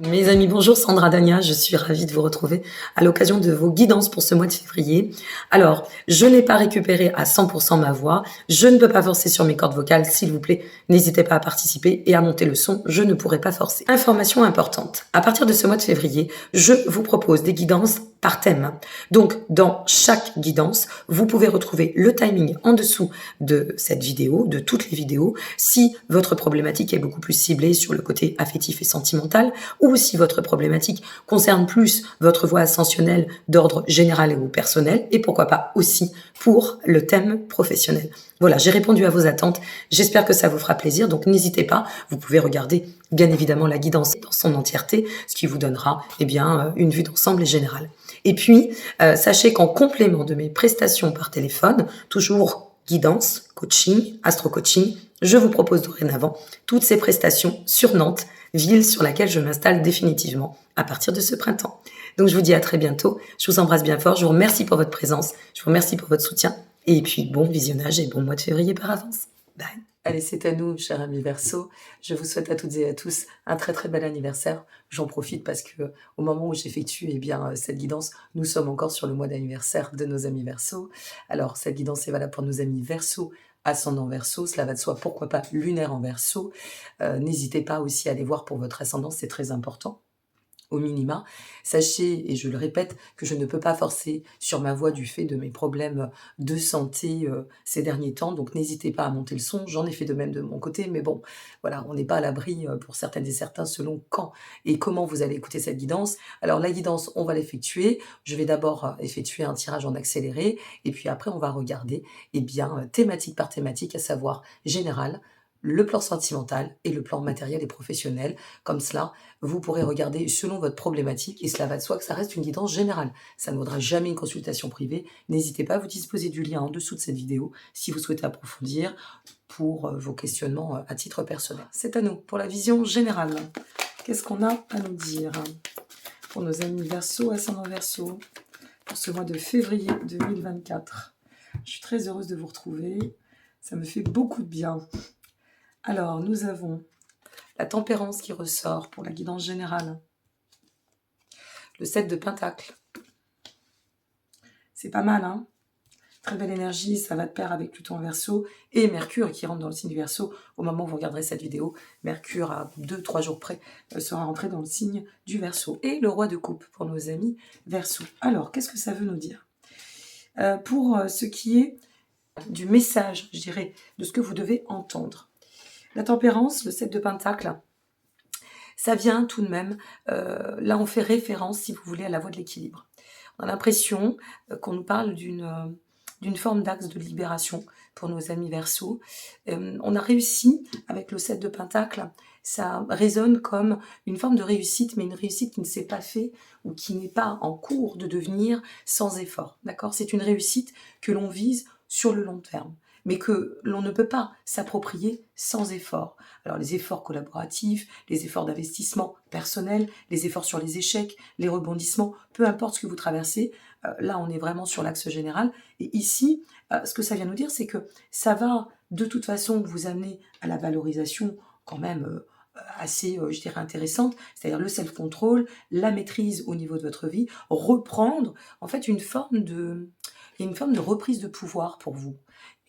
Mes amis, bonjour, Sandra Dania, je suis ravie de vous retrouver à l'occasion de vos guidances pour ce mois de février. Alors, je n'ai pas récupéré à 100% ma voix, je ne peux pas forcer sur mes cordes vocales, s'il vous plaît, n'hésitez pas à participer et à monter le son, je ne pourrai pas forcer. Information importante, à partir de ce mois de février, je vous propose des guidances par thème. Donc, dans chaque guidance, vous pouvez retrouver le timing en dessous de cette vidéo, de toutes les vidéos, si votre problématique est beaucoup plus ciblée sur le côté affectif et sentimental, ou si votre problématique concerne plus votre voie ascensionnelle d'ordre général ou personnel, et pourquoi pas aussi pour le thème professionnel. Voilà, j'ai répondu à vos attentes, j'espère que ça vous fera plaisir, donc n'hésitez pas, vous pouvez regarder bien évidemment la guidance dans son entièreté, ce qui vous donnera une vue d'ensemble et générale. Et puis, sachez qu'en complément de mes prestations par téléphone, toujours guidance, coaching, astro-coaching, je vous propose dorénavant toutes ces prestations sur Nantes, ville sur laquelle je m'installe définitivement à partir de ce printemps. Donc je vous dis à très bientôt, je vous embrasse bien fort, je vous remercie pour votre présence, je vous remercie pour votre soutien, et puis bon visionnage et bon mois de février par avance. Bye. Allez, c'est à nous, chers amis Verseau. Je vous souhaite à toutes et à tous un très très bel anniversaire. J'en profite parce que au moment où j'effectue cette guidance, nous sommes encore sur le mois d'anniversaire de nos amis Verseau. Alors, cette guidance est valable pour nos amis Verseau, ascendant Verseau, cela va de soi, pourquoi pas lunaire en Verseau. N'hésitez pas aussi à aller voir pour votre ascendant, c'est très important. Au minima, sachez, et je le répète, que je ne peux pas forcer sur ma voix du fait de mes problèmes de santé ces derniers temps, donc n'hésitez pas à monter le son, j'en ai fait de même de mon côté, mais bon, voilà, on n'est pas à l'abri pour certaines et certains selon quand et comment vous allez écouter cette guidance. Alors la guidance, on va l'effectuer, je vais d'abord effectuer un tirage en accéléré, et puis après on va regarder thématique par thématique, à savoir général, le plan sentimental et le plan matériel et professionnel. Comme cela, vous pourrez regarder selon votre problématique et cela va de soi que ça reste une guidance générale. Ça ne vaudra jamais une consultation privée. N'hésitez pas, vous disposez du lien en dessous de cette vidéo si vous souhaitez approfondir pour vos questionnements à titre personnel. C'est à nous pour la vision générale. Qu'est-ce qu'on a à nous dire pour nos amis Verseau, ascendant Verseau, pour ce mois de février 2024? Je suis très heureuse de vous retrouver. Ça me fait beaucoup de bien. Alors, nous avons la tempérance qui ressort pour la guidance générale. Le 7 de Pentacle. C'est pas mal, hein? Très belle énergie, ça va de pair avec Pluton en Verseau et Mercure qui rentre dans le signe du Verseau. Au moment où vous regarderez cette vidéo, Mercure, à 2-3 jours près, sera rentré dans le signe du Verseau. Et le roi de coupe pour nos amis Verseau. Alors, qu'est-ce que ça veut nous dire? Pour ce qui est du message, je dirais, de ce que vous devez entendre. La tempérance, le 7 de Pentacle, ça vient tout de même, là on fait référence, si vous voulez, à la voie de l'équilibre. On a l'impression qu'on nous parle d'une forme d'axe de libération pour nos amis Verseau. On a réussi, avec le 7 de Pentacle, ça résonne comme une forme de réussite, mais une réussite qui ne s'est pas faite ou qui n'est pas en cours de devenir sans effort. D'accord ? C'est une réussite que l'on vise sur le long terme, mais que l'on ne peut pas s'approprier sans effort. Alors les efforts collaboratifs, les efforts d'investissement personnel, les efforts sur les échecs, les rebondissements, peu importe ce que vous traversez, là on est vraiment sur l'axe général. Et ici, ce que ça vient nous dire, c'est que ça va de toute façon vous amener à la valorisation quand même assez, je dirais, intéressante, c'est-à-dire le self-control, la maîtrise au niveau de votre vie, reprendre en fait il y a une forme de reprise de pouvoir pour vous.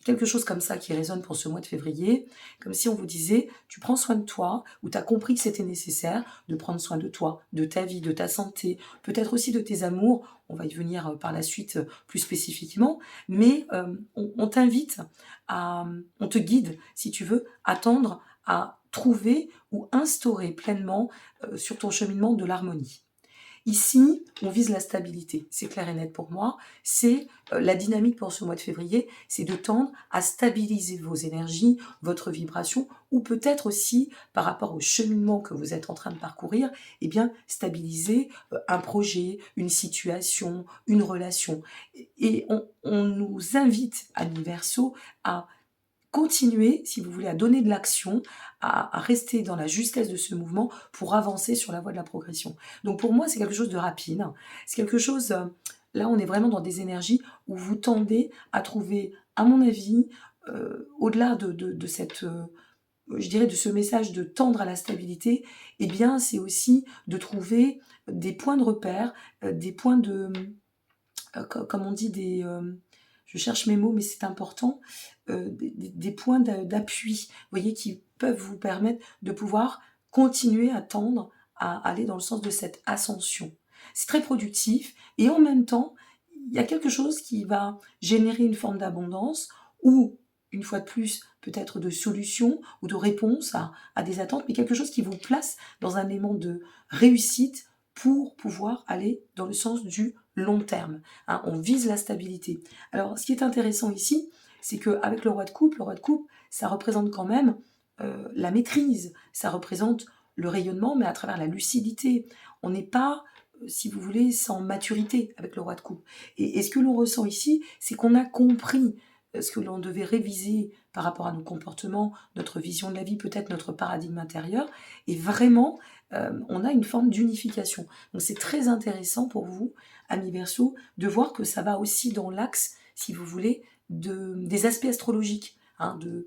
Quelque chose comme ça qui résonne pour ce mois de février, comme si on vous disait, tu prends soin de toi, ou tu as compris que c'était nécessaire de prendre soin de toi, de ta vie, de ta santé, peut-être aussi de tes amours, on va y venir par la suite plus spécifiquement, mais on t'invite on te guide, si tu veux, à tendre à trouver ou instaurer pleinement sur ton cheminement de l'harmonie. Ici, on vise la stabilité, c'est clair et net pour moi, c'est la dynamique pour ce mois de février, c'est de tendre à stabiliser vos énergies, votre vibration, ou peut-être aussi, par rapport au cheminement que vous êtes en train de parcourir, stabiliser un projet, une situation, une relation. Et on nous invite à l'Universo à continuer, si vous voulez, à donner de l'action, à rester dans la justesse de ce mouvement pour avancer sur la voie de la progression. Donc pour moi, c'est quelque chose de rapide. C'est quelque chose, là on est vraiment dans des énergies où vous tendez à trouver, à mon avis, au-delà de cette je dirais, de ce message de tendre à la stabilité, eh bien, c'est aussi de trouver des points de repère, des points de, comme on dit, je cherche mes mots, mais c'est important, des points d'appui, vous voyez, qui peuvent vous permettre de pouvoir continuer à tendre à aller dans le sens de cette ascension. C'est très productif et en même temps, il y a quelque chose qui va générer une forme d'abondance ou, une fois de plus, peut-être de solution ou de réponse à des attentes, mais quelque chose qui vous place dans un élément de réussite pour pouvoir aller dans le sens du long terme. Hein, on vise la stabilité. Alors, ce qui est intéressant ici, c'est qu'avec le roi de coupe, ça représente quand même la maîtrise, ça représente le rayonnement, mais à travers la lucidité. On n'est pas, si vous voulez, sans maturité avec le roi de coupe. Et ce que l'on ressent ici, c'est qu'on a compris ce que l'on devait réviser par rapport à nos comportements, notre vision de la vie, peut-être notre paradigme intérieur, et vraiment, on a une forme d'unification. Donc c'est très intéressant pour vous, amis Verseau, de voir que ça va aussi dans l'axe, si vous voulez, des aspects astrologiques, hein, de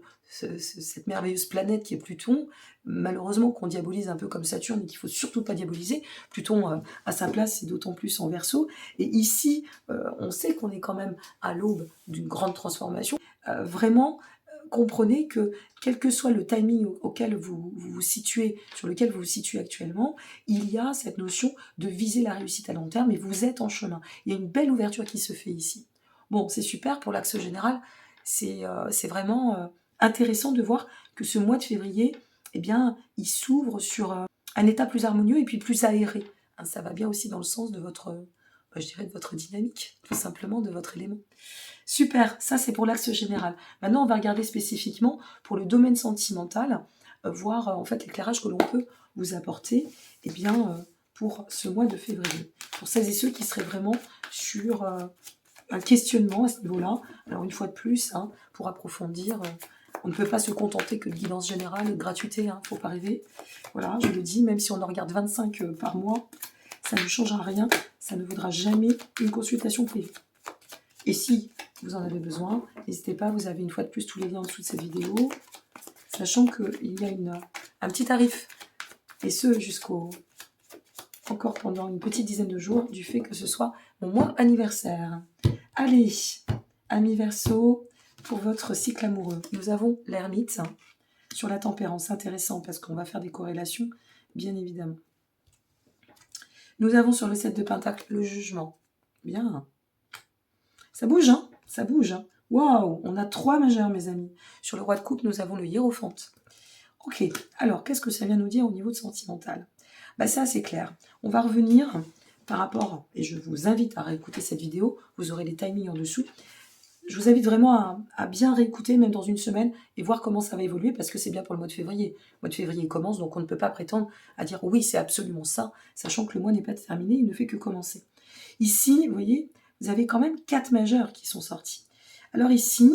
cette merveilleuse planète qui est Pluton, malheureusement qu'on diabolise un peu comme Saturne et qu'il faut surtout pas diaboliser. Pluton, à sa place, c'est d'autant plus en Verseau. Et ici, on sait qu'on est quand même à l'aube d'une grande transformation. Vraiment, comprenez que quel que soit le timing auquel vous vous situez, sur lequel vous vous situez actuellement, il y a cette notion de viser la réussite à long terme et vous êtes en chemin. Il y a une belle ouverture qui se fait ici. Bon, c'est super pour l'axe général. C'est vraiment intéressant de voir que ce mois de février, eh bien, il s'ouvre sur un état plus harmonieux et puis plus aéré. Hein, ça va bien aussi dans le sens de votre, je dirais, de votre dynamique, tout simplement de votre élément. Super, ça c'est pour l'axe général. Maintenant, on va regarder spécifiquement pour le domaine sentimental, voir en fait l'éclairage que l'on peut vous apporter eh bien, pour ce mois de février. Pour celles et ceux qui seraient vraiment sur un questionnement à ce niveau-là. Alors une fois de plus, hein, pour approfondir, on ne peut pas se contenter que de guidance générale et de gratuité, hein, faut pas rêver. Voilà, je le dis, même si on en regarde 25 par mois, ça ne changera rien, ça ne vaudra jamais une consultation privée. Et si vous en avez besoin, n'hésitez pas, vous avez une fois de plus tous les liens en dessous de cette vidéo, sachant qu'il y a un petit tarif, et ce jusqu'au encore pendant une petite dizaine de jours, du fait que ce soit mon mois anniversaire. Allez, amis Verseau, pour votre cycle amoureux, nous avons l'ermite sur la tempérance, intéressant parce qu'on va faire des corrélations, bien évidemment. Nous avons sur le 7 de Pentacle le jugement. Bien. Ça bouge, hein? Ça bouge. Hein? Waouh! On a 3 majeurs, mes amis. Sur le roi de coupe, nous avons le hiérophante. Ok, alors, qu'est-ce que ça vient nous dire au niveau de sentimental? Bah, c'est assez clair. On va revenir par rapport, et je vous invite à réécouter cette vidéo, vous aurez les timings en dessous. Je vous invite vraiment à bien réécouter, même dans une semaine, et voir comment ça va évoluer, parce que c'est bien pour le mois de février. Le mois de février commence, donc on ne peut pas prétendre à dire oui, c'est absolument ça, sachant que le mois n'est pas terminé, il ne fait que commencer. Ici, vous voyez, vous avez quand même 4 majeurs qui sont sortis. Alors ici,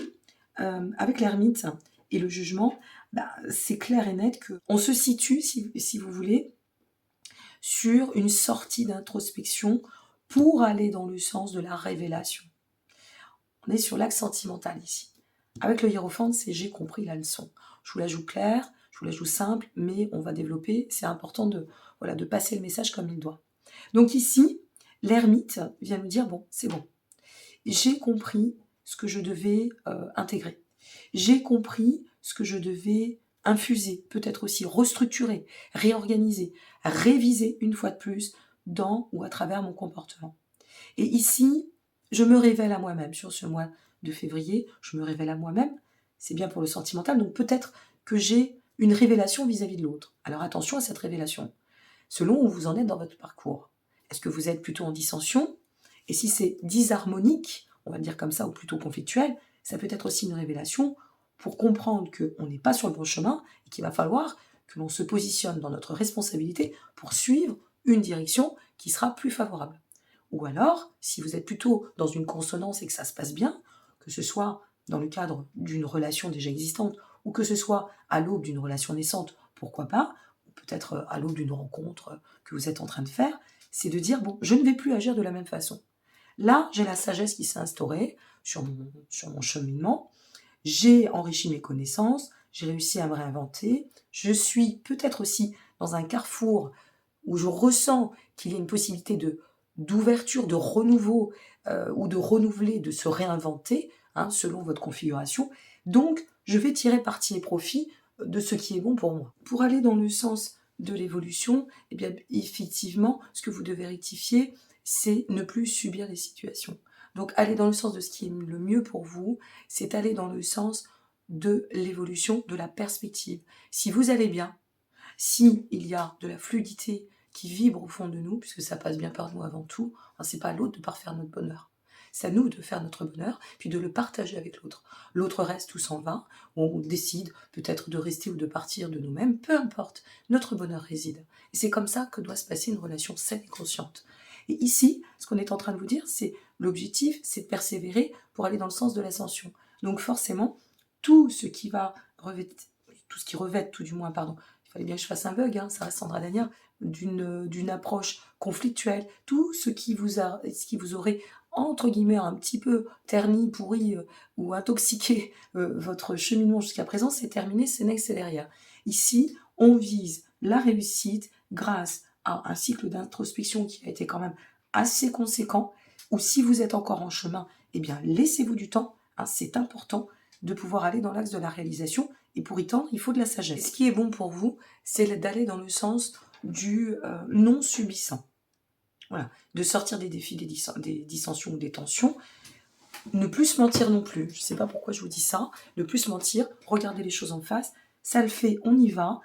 avec l'ermite et le jugement, bah, c'est clair et net qu'on se situe, si vous voulez, sur une sortie d'introspection pour aller dans le sens de la révélation. On est sur l'axe sentimental ici. Avec le hiérophante, c'est j'ai compris la leçon. Je vous la joue claire, je vous la joue simple, mais on va développer. C'est important de passer le message comme il doit. Donc ici, l'ermite vient nous dire, bon, c'est bon. J'ai compris ce que je devais intégrer. J'ai compris ce que je devais infuser, peut-être aussi restructurer, réorganiser, réviser une fois de plus dans ou à travers mon comportement. Et ici, je me révèle à moi-même sur ce mois de février, je me révèle à moi-même, c'est bien pour le sentimental, donc peut-être que j'ai une révélation vis-à-vis de l'autre. Alors attention à cette révélation, selon où vous en êtes dans votre parcours. Est-ce que vous êtes plutôt en dissension? Et si c'est disharmonique, on va le dire comme ça, ou plutôt conflictuel, ça peut être aussi une révélation pour comprendre qu'on n'est pas sur le bon chemin et qu'il va falloir que l'on se positionne dans notre responsabilité pour suivre une direction qui sera plus favorable. Ou alors, si vous êtes plutôt dans une consonance et que ça se passe bien, que ce soit dans le cadre d'une relation déjà existante ou que ce soit à l'aube d'une relation naissante, pourquoi pas, ou peut-être à l'aube d'une rencontre que vous êtes en train de faire, c'est de dire, bon, je ne vais plus agir de la même façon. Là, j'ai la sagesse qui s'est instaurée sur mon cheminement, j'ai enrichi mes connaissances, j'ai réussi à me réinventer. Je suis peut-être aussi dans un carrefour où je ressens qu'il y a une possibilité d'ouverture, de renouveau ou de renouveler, de se réinventer hein, selon votre configuration. Donc, je vais tirer parti et profit de ce qui est bon pour moi. Pour aller dans le sens de l'évolution, eh bien, effectivement, ce que vous devez rectifier, c'est ne plus subir les situations. Donc, aller dans le sens de ce qui est le mieux pour vous, c'est aller dans le sens de l'évolution, de la perspective. Si vous allez bien, si il y a de la fluidité qui vibre au fond de nous, puisque ça passe bien par nous avant tout, hein, c'est pas à l'autre de parfaire notre bonheur. C'est à nous de faire notre bonheur, puis de le partager avec l'autre. L'autre reste ou s'en va, on décide peut-être de rester ou de partir de nous-mêmes, peu importe, notre bonheur réside. Et c'est comme ça que doit se passer une relation saine et consciente. Et ici, ce qu'on est en train de vous dire, c'est l'objectif, c'est de persévérer pour aller dans le sens de l'ascension. Donc forcément, tout ce qui va revêt, tout du moins, pardon, il fallait bien que je fasse un bug, hein, ça reste Sandra Dania, d'une approche conflictuelle, tout ce qui vous aurait entre guillemets un petit peu terni, pourri ou intoxiqué votre cheminement jusqu'à présent, c'est terminé, c'est next, c'est derrière. Ici, on vise la réussite grâce à un cycle d'introspection qui a été quand même assez conséquent, ou si vous êtes encore en chemin, eh bien laissez-vous du temps, hein, c'est important de pouvoir aller dans l'axe de la réalisation, et pour y tendre, il faut de la sagesse. Et ce qui est bon pour vous, c'est d'aller dans le sens du non-subissant. Voilà, de sortir des défis, des dissensions ou des tensions, ne plus se mentir non plus. Je ne sais pas pourquoi je vous dis ça, ne plus se mentir, regarder les choses en face, ça le fait, on y va.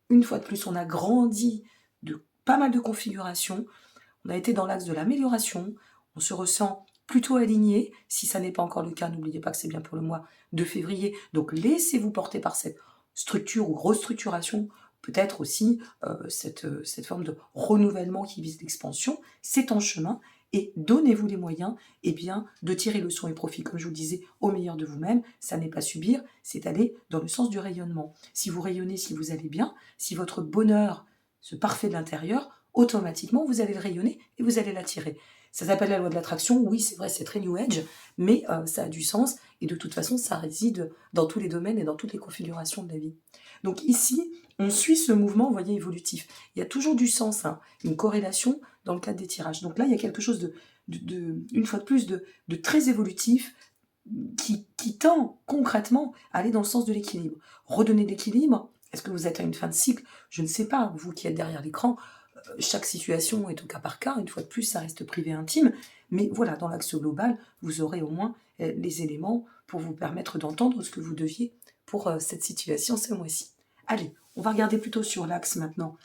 Une fois de plus, on a grandi de pas mal de configurations, on a été dans l'axe de l'amélioration, on se ressent plutôt aligné. Si ça n'est pas encore le cas, n'oubliez pas que c'est bien pour le mois de février. Donc laissez-vous porter par cette structure ou restructuration, peut-être aussi cette forme de renouvellement qui vise l'expansion. C'est en chemin et donnez-vous les moyens eh bien, de tirer leçon et profit, comme je vous le disais, au meilleur de vous-même. Ça n'est pas subir, c'est aller dans le sens du rayonnement. Si vous rayonnez, si vous allez bien, si votre bonheur se parfait de l'intérieur, automatiquement, vous allez le rayonner et vous allez l'attirer. Ça s'appelle la loi de l'attraction, oui, c'est vrai, c'est très New Age, mais ça a du sens, et de toute façon, ça réside dans tous les domaines et dans toutes les configurations de la vie. Donc ici, on suit ce mouvement, vous voyez, évolutif. Il y a toujours du sens, hein, une corrélation dans le cadre des tirages. Donc là, il y a quelque chose une fois de plus, de très évolutif, qui tend concrètement à aller dans le sens de l'équilibre. Redonner de l'équilibre, est-ce que vous êtes à une fin de cycle? Je ne sais pas, vous qui êtes derrière l'écran, chaque situation est au cas par cas, une fois de plus, ça reste privé, intime, mais voilà, dans l'axe global, vous aurez au moins les éléments pour vous permettre d'entendre ce que vous deviez pour cette situation ce mois-ci. Allez, on va regarder plutôt sur l'axe maintenant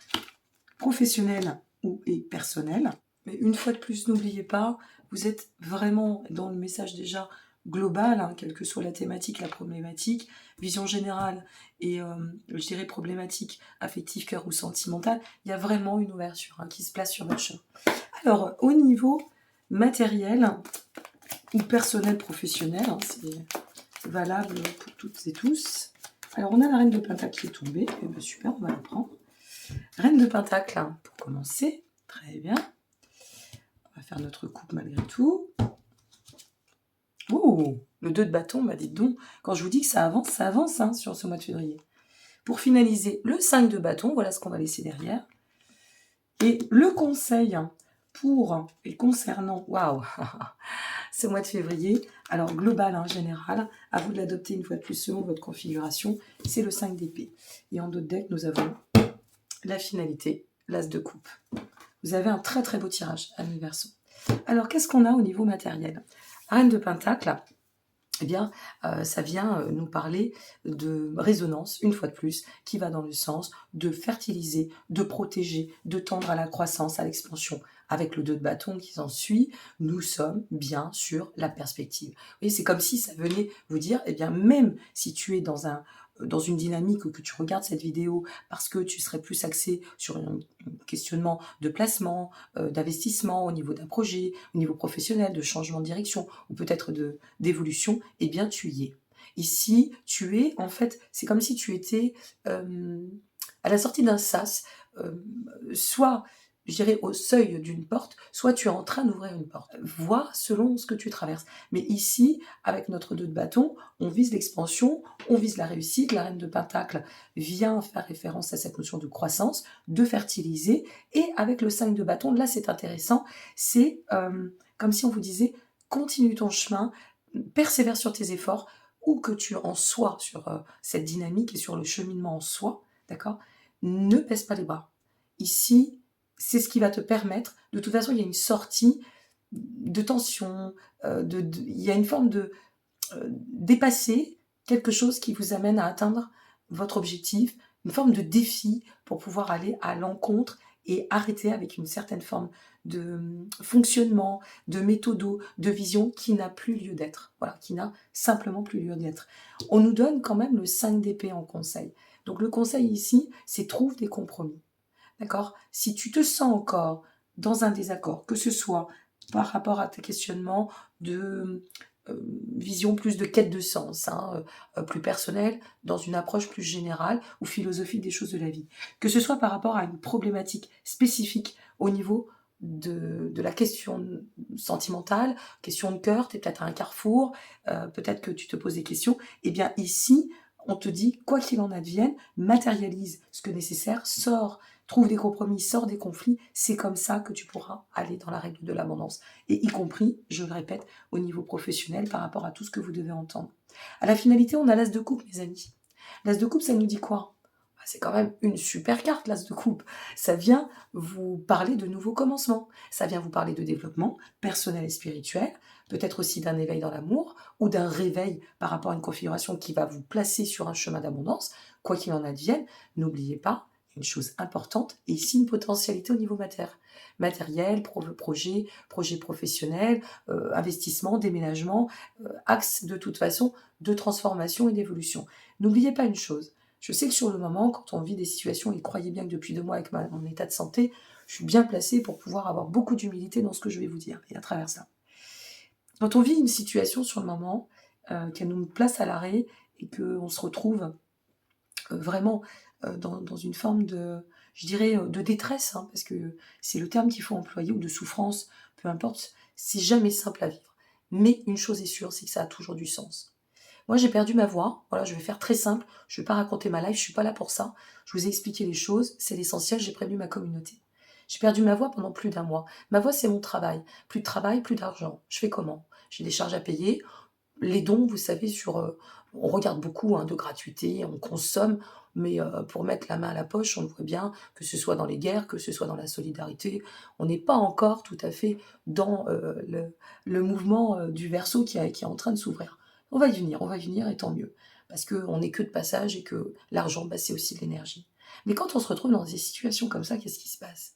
professionnel et personnel. Mais une fois de plus, n'oubliez pas, vous êtes vraiment dans le message déjà global, hein, quelle que soit la thématique, la problématique, vision générale et je dirais problématique affective, cœur ou sentimentale, il y a vraiment une ouverture hein, qui se place sur votre chemin. Alors, au niveau matériel ou personnel professionnel, hein, c'est valable pour toutes et tous. Alors, on a la reine de Pentacle qui est tombée, et bien super, on va la prendre. Reine de Pentacle, hein, pour commencer, très bien. On va faire notre coupe malgré tout. Oh, le 2 de bâton, bah dites donc, quand je vous dis que ça avance hein, sur ce mois de février. Pour finaliser, le 5 de bâton, voilà ce qu'on va laisser derrière. Et le conseil pour et concernant, waouh, ce mois de février, alors global, hein, général, à vous de l'adopter une fois de plus selon votre configuration, c'est le 5 d'épée. Et en d'autres decks, nous avons la finalité, l'as de coupe. Vous avez un très très beau tirage à l'universo. Alors, qu'est-ce qu'on a au niveau matériel? Reine de Pentacle, eh bien, ça vient nous parler de résonance, une fois de plus, qui va dans le sens de fertiliser, de protéger, de tendre à la croissance, à l'expansion. Avec le 2 de bâton qui s'en suit, nous sommes bien sur la perspective. Vous voyez, c'est comme si ça venait vous dire, eh bien, même si tu es dans une dynamique ou que tu regardes cette vidéo parce que tu serais plus axé sur un questionnement de placement, d'investissement au niveau d'un projet, au niveau professionnel, de changement de direction ou peut-être d'évolution, eh bien tu y es. Ici, tu es, en fait, c'est comme si tu étais à la sortie d'un sas, soit je dirais, au seuil d'une porte, soit tu es en train d'ouvrir une porte. Vois selon ce que tu traverses. Mais ici, avec notre 2 de bâton, on vise l'expansion, on vise la réussite. La reine de Pentacle vient faire référence à cette notion de croissance, de fertiliser. Et avec le 5 de bâton, là c'est intéressant, c'est comme si on vous disait, continue ton chemin, persévère sur tes efforts, où que tu en sois sur cette dynamique et sur le cheminement en soi, d'accord? Ne baisse pas les bras. Ici, c'est ce qui va te permettre, de toute façon, il y a une sortie de tension, il y a une forme de dépasser quelque chose qui vous amène à atteindre votre objectif, une forme de défi pour pouvoir aller à l'encontre et arrêter avec une certaine forme de fonctionnement, de méthodo, de vision qui n'a plus lieu d'être. Voilà, qui n'a simplement plus lieu d'être. On nous donne quand même le 5 d'épée en conseil. Donc le conseil ici, c'est trouve des compromis. D'accord? Si tu te sens encore dans un désaccord, que ce soit par rapport à tes questionnements de vision plus de quête de sens, plus personnelle, dans une approche plus générale ou philosophique des choses de la vie. Que ce soit par rapport à une problématique spécifique au niveau de la question sentimentale, question de cœur, tu es peut-être à un carrefour, peut-être que tu te poses des questions, et bien ici, on te dit, quoi qu'il en advienne, matérialise ce que nécessaire, sors, trouve des compromis, sors des conflits, c'est comme ça que tu pourras aller dans la règle de l'abondance. Et y compris, je le répète, au niveau professionnel par rapport à tout ce que vous devez entendre. À la finalité, on a l'as de coupe, mes amis. L'as de coupe, ça nous dit quoi? C'est quand même une super carte, l'as de coupe. Ça vient vous parler de nouveaux commencements. Ça vient vous parler de développement personnel et spirituel, peut-être aussi d'un éveil dans l'amour ou d'un réveil par rapport à une configuration qui va vous placer sur un chemin d'abondance. Quoi qu'il en advienne, n'oubliez pas une chose importante, et ici une potentialité au niveau matériel, projet professionnel, investissement, déménagement, axe de toute façon de transformation et d'évolution. N'oubliez pas une chose, je sais que sur le moment, quand on vit des situations, et croyez bien que depuis 2 mois avec mon état de santé, je suis bien placée pour pouvoir avoir beaucoup d'humilité dans ce que je vais vous dire, et à travers ça. Quand on vit une situation sur le moment, qu'elle nous place à l'arrêt, et qu'on se retrouve vraiment dans une forme de, je dirais, de détresse, parce que c'est le terme qu'il faut employer, ou de souffrance, peu importe, c'est jamais simple à vivre. Mais une chose est sûre, c'est que ça a toujours du sens. Moi, j'ai perdu ma voix. Voilà, je vais faire très simple. Je ne vais pas raconter ma life, je suis pas là pour ça. Je vous ai expliqué les choses, c'est l'essentiel, j'ai prévenu ma communauté. J'ai perdu ma voix pendant plus d'1 mois. Ma voix, c'est mon travail. Plus de travail, plus d'argent. Je fais comment? J'ai des charges à payer. Les dons, vous savez, on regarde beaucoup de gratuité, on consomme, mais pour mettre la main à la poche, on le voit bien, que ce soit dans les guerres, que ce soit dans la solidarité, on n'est pas encore tout à fait dans le mouvement du Verseau qui est en train de s'ouvrir. On va y venir, et tant mieux, parce qu'on n'est que de passage et que l'argent, c'est aussi de l'énergie. Mais quand on se retrouve dans des situations comme ça, qu'est-ce qui se passe?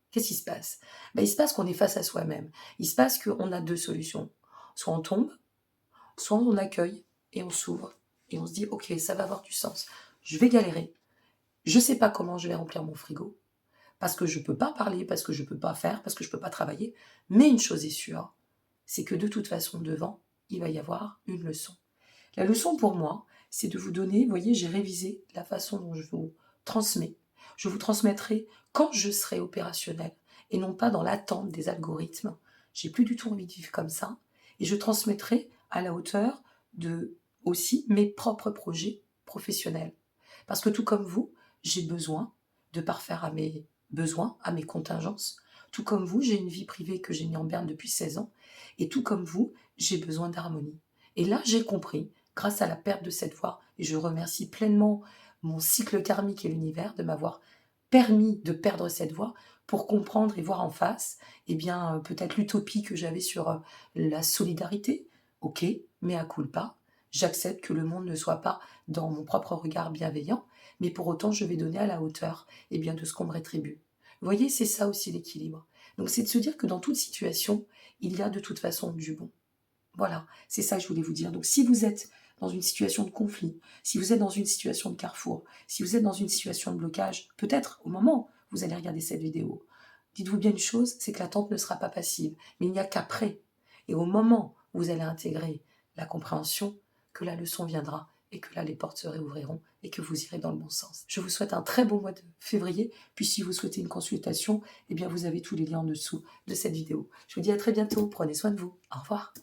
Qu'est-ce qui se passe? Il se passe qu'on est face à soi-même. Il se passe qu'on a 2 solutions. Soit on tombe, soit on accueille et on s'ouvre et on se dit ok, ça va avoir du sens, je vais galérer, je sais pas comment je vais remplir mon frigo, parce que je peux pas parler, parce que je peux pas faire, parce que je peux pas travailler, mais une chose est sûre, c'est que de toute façon devant, il va y avoir une leçon. La leçon pour moi, c'est de vous donner, vous voyez, j'ai révisé la façon dont je vous transmets. Je vous transmettrai quand je serai opérationnel et non pas dans l'attente des algorithmes. J'ai plus du tout envie de vivre comme ça, et je transmettrai à la hauteur de aussi mes propres projets professionnels. Parce que tout comme vous, j'ai besoin de parfaire à mes besoins, à mes contingences. Tout comme vous, j'ai une vie privée que j'ai mis en berne depuis 16 ans. Et tout comme vous, j'ai besoin d'harmonie. Et là, j'ai compris, grâce à la perte de cette voix, et je remercie pleinement mon cycle karmique et l'univers de m'avoir permis de perdre cette voix pour comprendre et voir en face, peut-être l'utopie que j'avais sur la solidarité. Ok, mais à culpa, j'accepte que le monde ne soit pas dans mon propre regard bienveillant, mais pour autant je vais donner à la hauteur de ce qu'on me rétribue. Vous voyez, c'est ça aussi l'équilibre. Donc c'est de se dire que dans toute situation, il y a de toute façon du bon. Voilà, c'est ça que je voulais vous dire. Donc si vous êtes dans une situation de conflit, si vous êtes dans une situation de carrefour, si vous êtes dans une situation de blocage, peut-être au moment où vous allez regarder cette vidéo, dites-vous bien une chose, c'est que l'attente ne sera pas passive, mais il n'y a qu'après, et au moment où vous allez intégrer la compréhension, que la leçon viendra et que là, les portes se réouvriront et que vous irez dans le bon sens. Je vous souhaite un très bon mois de février. Puis si vous souhaitez une consultation, eh bien, vous avez tous les liens en dessous de cette vidéo. Je vous dis à très bientôt. Prenez soin de vous. Au revoir.